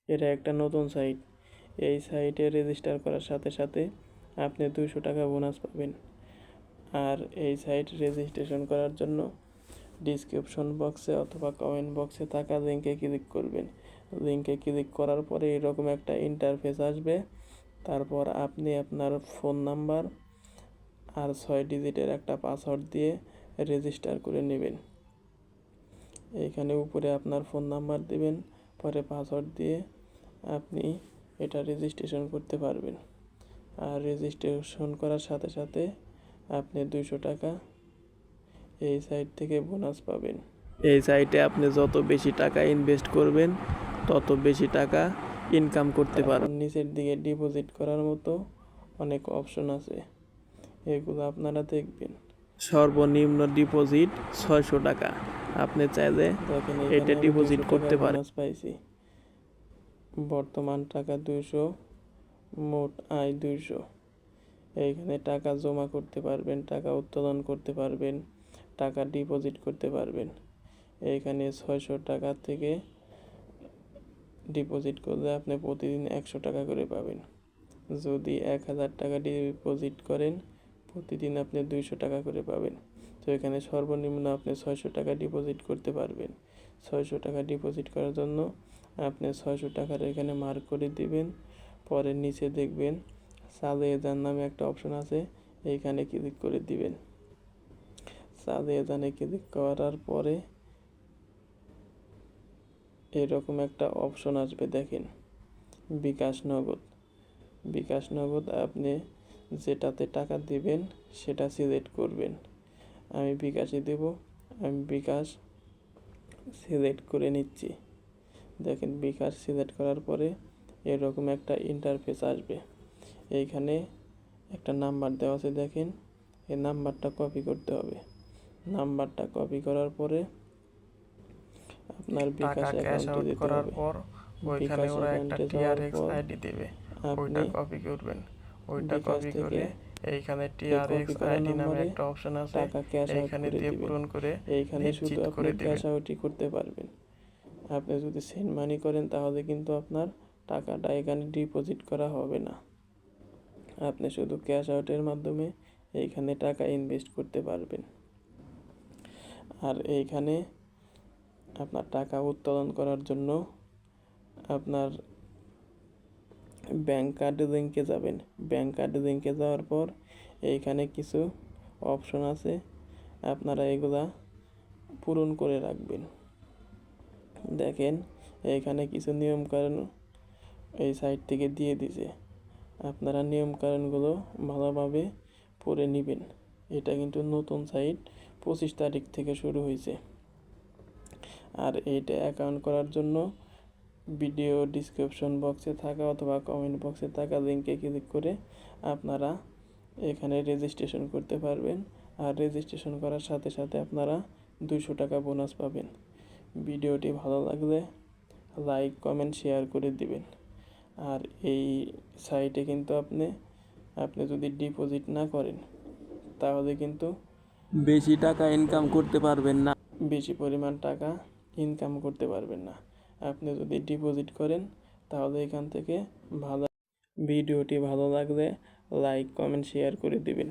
এটা একটা নতুন সাইট। এই সাইটে রেজিস্টার করার সাথে সাথে আপনি 200 টাকা বোনাস পাবেন। আর এই সাইট রেজিস্ট্রেশন করার জন্য ডিসক্রিপশন বক্সে অথবা কমেন্ট বক্সে থাকা লিঙ্কে ক্লিক করবেন। লিঙ্কে ক্লিক করার পরে এরকম একটা ইন্টারফেস আসবে। তারপর আপনি আপনার ফোন নাম্বার আর 6 ডিজিটের একটা পাসওয়ার্ড দিয়ে রেজিস্টার করে নেবেন। এইখানে উপরে আপনার ফোন নাম্বার দিবেন, পরে পাসওয়ার্ড দিয়ে আপনি এটা রেজিস্ট্রেশন করতে পারবেন। আর রেজিস্ট্রেশন করার সাথে সাথে আপনি 200 টাকা এই সাইট থেকে বোনাস পাবেন। এই সাইটে আপনি যত বেশি টাকা ইনভেস্ট করবেন তত বেশি টাকা ইনকাম করতে পারবেন। নিচের দিকে ডিপোজিট করার মতো অনেক অপশন আছে, এগুলো আপনারা দেখবেন। সর্বনিম্ন ডিপোজিট 600 টাকা। আপনি চাইলে এটা ডিপোজিট করতে পারেন। পাইছি বর্তমান টাকা 200, মোট আয় 200। এইখানে টাকা জমা করতে পারবেন, টাকা উত্তোলন করতে পারবেন, টাকা ডিপোজিট করতে পারবেন। এইখানে 600 টাকা থেকে ডিপোজিট করলে আপনি প্রতিদিন 100 টাকা করে পাবেন। যদি 1000 টাকা ডিপোজিট করেন প্রতিদিন আপনি 200 টাকা করে পাবেন। তো এখানে সর্বনিম্ন আপনি 600 টাকা ডিপোজিট করতে পারবেন। 600 টাকা ডিপোজিট করার জন্য আপনি 600 টাকার এখানে মার্ক করে দিবেন। পরে নিচে দেখবেন চালিয়ে যান নামে একটা অপশন আছে, এইখানে ক্লিক করে দিবেন। চালিয়ে যানে ক্লিক করার পরে এরকম একটা অপশন আসবে, দেখেন বিকাশ নগদ। বিকাশ নগদ আপনি যেটাতে টাকা দিবেন সেটা সিলেক্ট করবেন। আমি বিকাশে দেব, আমি বিকাশ সিলেক্ট করে নিচ্ছি। দেখেন বিকাশ সিলেক্ট করার পরে এরকম একটা ইন্টারফেস আসবে। এইখানে একটা নাম্বার দেওয়া আছে, দেখেন এই নাম্বারটা কপি করতে হবে। নাম্বারটা কপি করার পরে আপনার বিকাশ অ্যাকাউন্টে যেতে হবে। ওইখানে ওরা একটা টিআরএক্স আইডি দেবে, ওইটা কপি করবেন। ওইটা কপি করে এইখানে টিআরএক্স আইডি নামে একটা অপশন আছে, এইখানে দিয়ে পূরণ করে এইখানে শুধু আপনি ক্যাশ আউটই করতে পারবেন। আপনি যদি সেন্ড মানি করেন তাহলে কিন্তু আপনার টাকাটা এখানে ডিপোজিট করা হবে না। আপনি শুধু ক্যাশ আউটের মাধ্যমে এইখানে টাকা ইনভেস্ট করতে পারবেন। আর এইখানে আপনার টাকা উত্তোলন করার জন্য আপনার ব্যাংক কার্ড লিঙ্কে যাবেন। ব্যাংক কার্ড লিঙ্কে যাওয়ার পর এইখানে কিছু অপশন আছে, আপনারা এগুলা পূরণ করে রাখবেন। দেখেন এইখানে কিছু নিয়মকানুন এই সাইট থেকে দিয়ে দিছে, আপনারা নিয়মকানুনগুলো ভালোভাবে পড়ে নেবেন। এটা কিন্তু নতুন সাইট, 25 তারিখ থেকে শুরু হয়েছে। আর এইটা অ্যাকাউন্ট করার জন্য ভিডিও ডিসক্রিপশন বক্সে থাকা অথবা কমেন্ট বক্সে থাকা লিঙ্কে ক্লিক করে আপনারা এখানে রেজিস্ট্রেশন করতে পারবেন। আর রেজিস্ট্রেশন করার সাথে সাথে আপনারা 200 টাকা বোনাস পাবেন। ভিডিওটি ভালো লাগলে লাইক, কমেন্ট, শেয়ার করে দিবেন। আর এই সাইটে কিন্তু আপনি যদি ডিপোজিট না করেন তাহলে কিন্তু বেশি টাকা ইনকাম করতে পারবেন না, বেশি পরিমাণ টাকা ইনকাম করতে পারবেন না। আপনি যদি ডিপোজিট করেন তাহলে এখান থেকে ভালো। ভিডিওটি ভালো লাগলে লাইক, কমেন্ট, শেয়ার করে দিবেন।